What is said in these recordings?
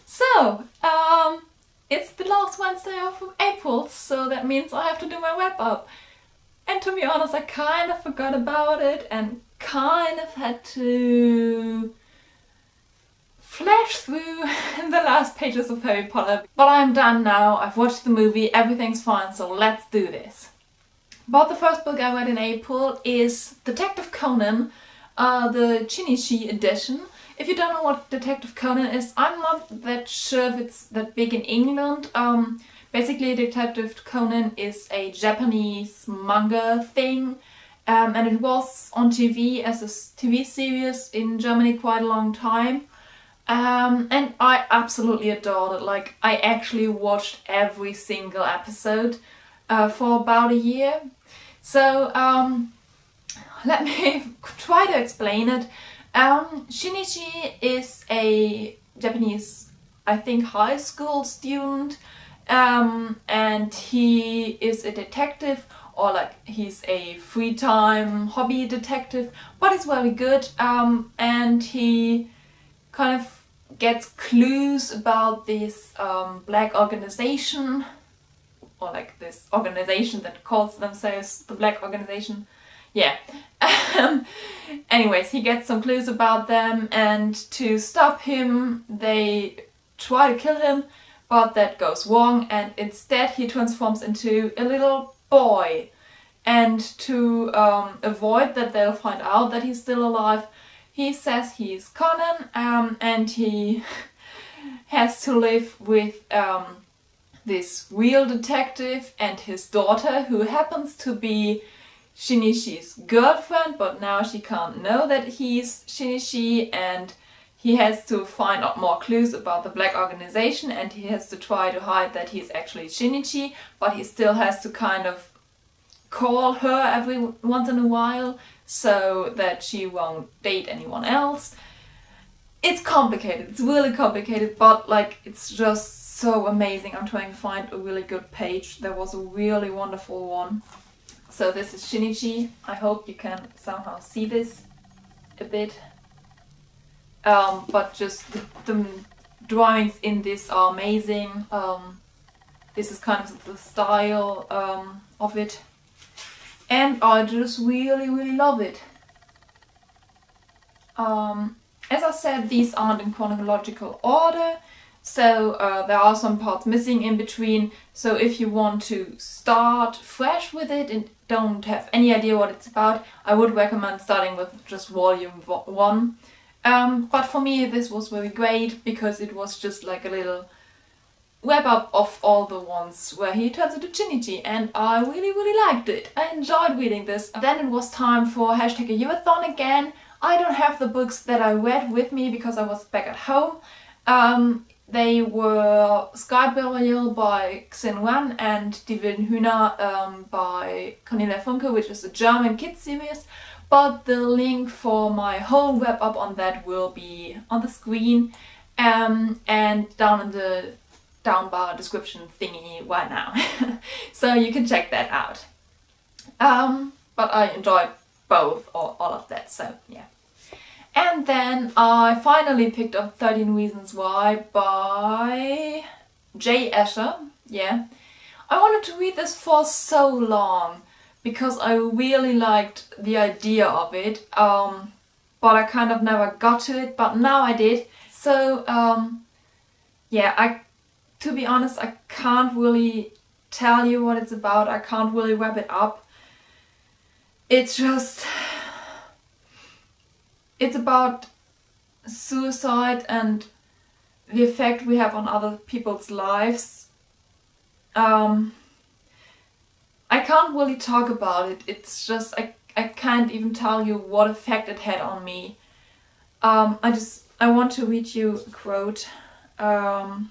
So, it's the last Wednesday of April, so that means I have to do my wrap up. And to be honest, I kind of forgot about it and kind of had to flash through the last pages of Harry Potter. But I'm done now, I've watched the movie, everything's fine, so let's do this. But the first book I read in April is Detective Conan, the Shinichi edition. If you don't know what Detective Conan is, I'm not that sure if it's that big in England. Basically, Detective Conan is a Japanese manga thing, and it was on TV as a TV series in Germany quite a long time. And I absolutely adored it. Like, I actually watched every single episode for about a year. So, let me try to explain it. Shinichi is a Japanese, I think, high school student, and he is a detective, or like he's a free time hobby detective, but he's very good, and he kind of gets clues about this black organization, or like this organization that calls themselves the Black Organization. Yeah. Anyways, he gets some clues about them, and to stop him, they try to kill him, but that goes wrong, and instead he transforms into a little boy. And to avoid that they'll find out that he's still alive, he says he's Conan, and he has to live with this real detective and his daughter, who happens to be Shinichi's girlfriend, but now she can't know that he's Shinichi, and he has to find out more clues about the Black Organization, and he has to try to hide that he's actually Shinichi, but he still has to kind of call her every once in a while so that she won't date anyone else. It's complicated, it's really complicated, but like, it's just so amazing. I'm trying to find a really good page. There was a really wonderful one. So this is Shinichi. I hope you can somehow see this a bit. But just the drawings in this are amazing. This is kind of the style of it. And I just really love it. As I said, these aren't in chronological order. So there are some parts missing in between. So if you want to start fresh with it and don't have any idea what it's about, I would recommend starting with just volume 1. But for me this was very great because it was just like a little wrap up of all the ones where he turns into Shinichi, and I really liked it. I enjoyed reading this. Then it was time for hashtag EUA Thought again. I don't have the books that I read with me because I was back at home. They were Sky Burial by Xinran and Die Wilden Hühner by Cornelia Funke, which is a German kids series. But the link for my whole wrap up on that will be on the screen and down in the down bar description thingy right now. So you can check that out. But I enjoyed both, or all of that, so yeah. And then I finally picked up 13 Reasons Why by J. Asher. Yeah. I wanted to read this for so long because I really liked the idea of it, but I kind of never got to it, but now I did. So yeah, to be honest, I can't really tell you what it's about. I can't really wrap it up. It's just... it's about suicide and the effect we have on other people's lives. I can't really talk about it. It's just, I can't even tell you what effect it had on me. I want to read you a quote. I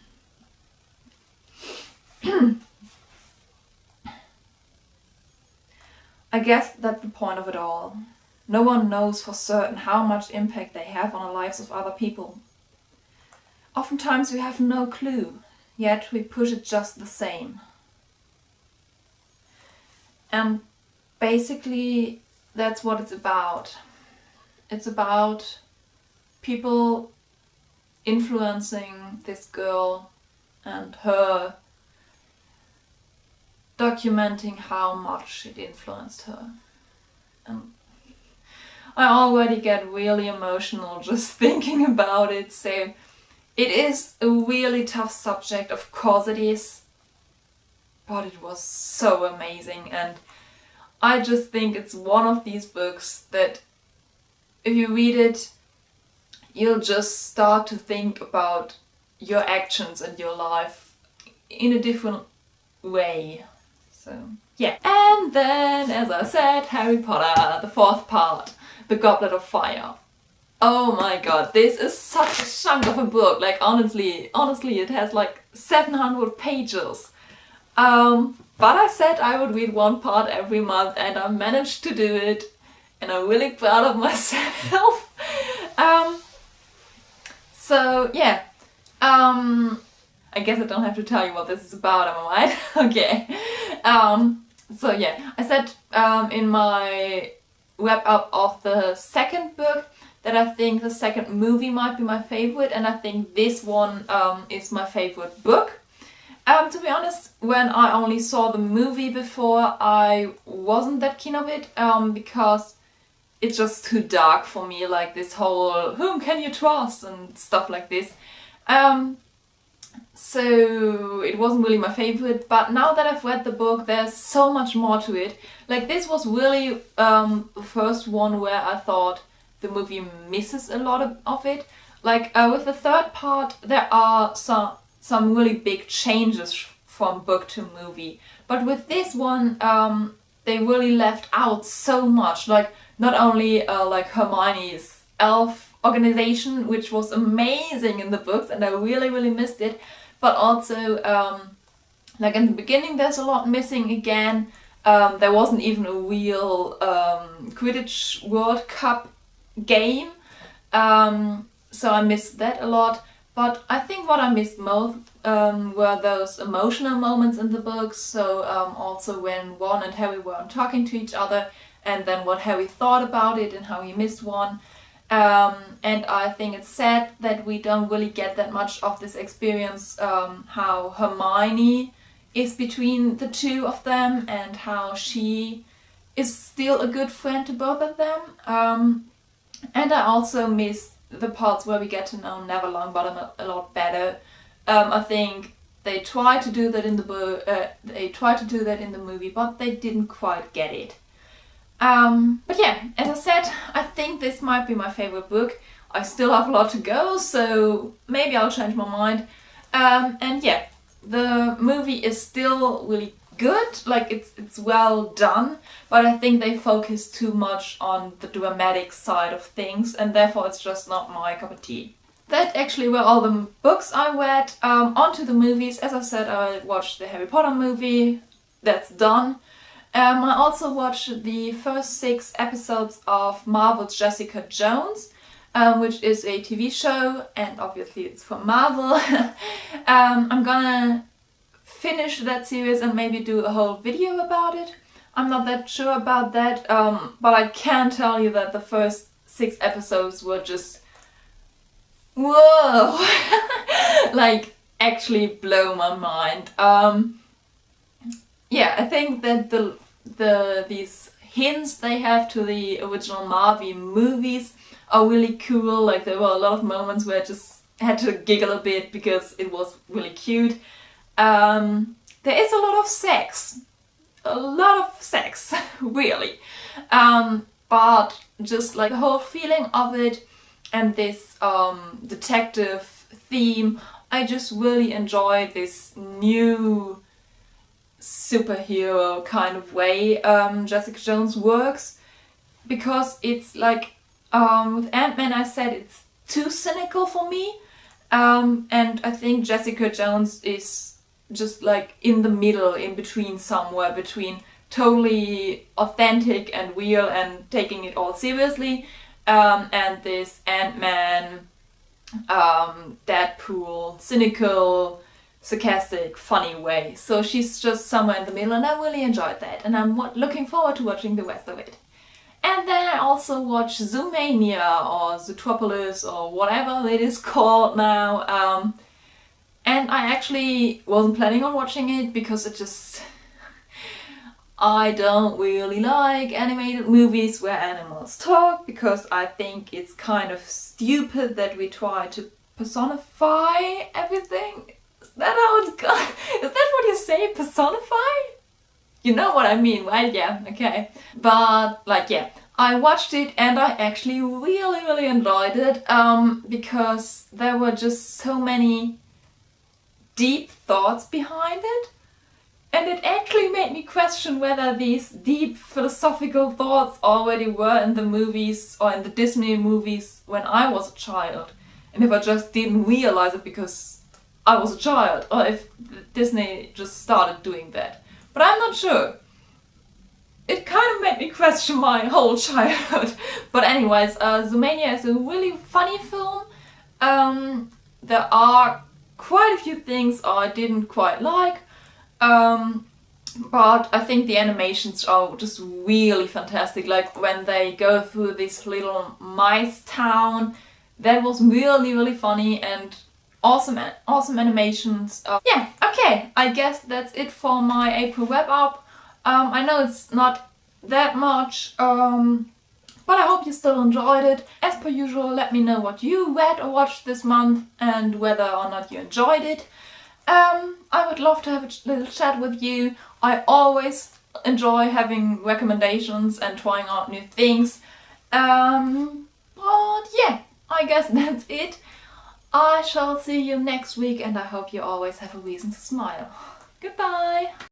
guess that's the point of it all. No one knows for certain how much impact they have on the lives of other people. Oftentimes we have no clue, yet we push it just the same. And basically that's what it's about. It's about people influencing this girl and her documenting how much it influenced her. And I already get really emotional just thinking about it, so it is a really tough subject, of course it is, but it was so amazing, and I just think it's one of these books that if you read it, you'll just start to think about your actions and your life in a different way. So, yeah. And then, as I said, Harry Potter, the fourth part, The Goblet of Fire. Oh my god, this is such a chunk of a book. Like, honestly, it has like 700 pages. But I said I would read one part every month, and I managed to do it, and I'm really proud of myself. So yeah, I guess I don't have to tell you what this is about, am I right? Okay. So yeah, I said in my wrap up of the second book that I think the second movie might be my favorite, and I think this one is my favorite book. To be honest, when I only saw the movie before, I wasn't that keen of it, because it's just too dark for me, like this whole whom can you trust and stuff like this. So it wasn't really my favorite, but now that I've read the book, there's so much more to it. Like, this was really the first one where I thought the movie misses a lot of it. Like, with the third part, there are some really big changes from book to movie. But with this one, they really left out so much. Like, not only like Hermione's elf organization, which was amazing in the books, and I really, really missed it. But also, like in the beginning, there's a lot missing again. There wasn't even a real Quidditch World Cup game, so I missed that a lot. But I think what I missed most were those emotional moments in the books. So also when Ron and Harry weren't talking to each other, and then what Harry thought about it and how he missed Ron. And I think it's sad that we don't really get that much of this experience, how Hermione is between the two of them and how she is still a good friend to both of them. And I also miss the parts where we get to know Neville Longbottom a lot better. I think they tried to do that in the book, they tried to do that in the movie, but they didn't quite get it. But yeah, as I said, I think this might be my favorite book. I still have a lot to go, so maybe I'll change my mind. And yeah, the movie is still really good, like it's well done, but I think they focus too much on the dramatic side of things, and therefore it's just not my cup of tea. That actually were all the books I read. Onto the movies. As I said, I watched the Harry Potter movie. That's done. I also watched the first 6 episodes of Marvel's Jessica Jones, which is a TV show, and obviously it's from Marvel. I'm gonna finish that series and maybe do a whole video about it. I'm not that sure about that, but I can tell you that the first 6 episodes were just whoa, like actually blow my mind. Yeah, I think that these hints they have to the original Marvel movies are really cool. Like, there were a lot of moments where I just had to giggle a bit because it was really cute. There is a lot of sex, really, but just like the whole feeling of it and this detective theme, I just really enjoy this new superhero kind of way Jessica Jones works, because it's like with Ant-Man I said it's too cynical for me, and I think Jessica Jones is just like in the middle, in between, somewhere between totally authentic and real and taking it all seriously, and this Ant-Man, Deadpool, cynical, sarcastic, funny way. So she's just somewhere in the middle, and I really enjoyed that, and I'm looking forward to watching the rest of it. And then I also watched Zoomania or Zootopolis or whatever it is called now. And I actually wasn't planning on watching it because I don't really like animated movies where animals talk, because I think it's kind of stupid that we try to personify everything. Is that how it's gone? Is that what you say? Personify? You know what I mean, right? Yeah, okay. But like, yeah, I watched it and I actually really enjoyed it, because there were just so many deep thoughts behind it. And it actually made me question whether these deep philosophical thoughts already were in the movies or in the Disney movies when I was a child. And if I just didn't realize it because I was a child, or if Disney just started doing that. But I'm not sure. It kind of made me question my whole childhood. But anyways, Zoomania is a really funny film. There are quite a few things I didn't quite like. But I think the animations are just really fantastic. Like when they go through this little mice town, that was really funny and awesome animations. Yeah, okay, I guess that's it for my April wrap up. I know it's not that much, but I hope you still enjoyed it. As per usual, let me know what you read or watched this month and whether or not you enjoyed it. I would love to have a little chat with you. I always enjoy having recommendations and trying out new things. But yeah, I guess that's it. I shall see you next week and I hope you always have a reason to smile. Goodbye!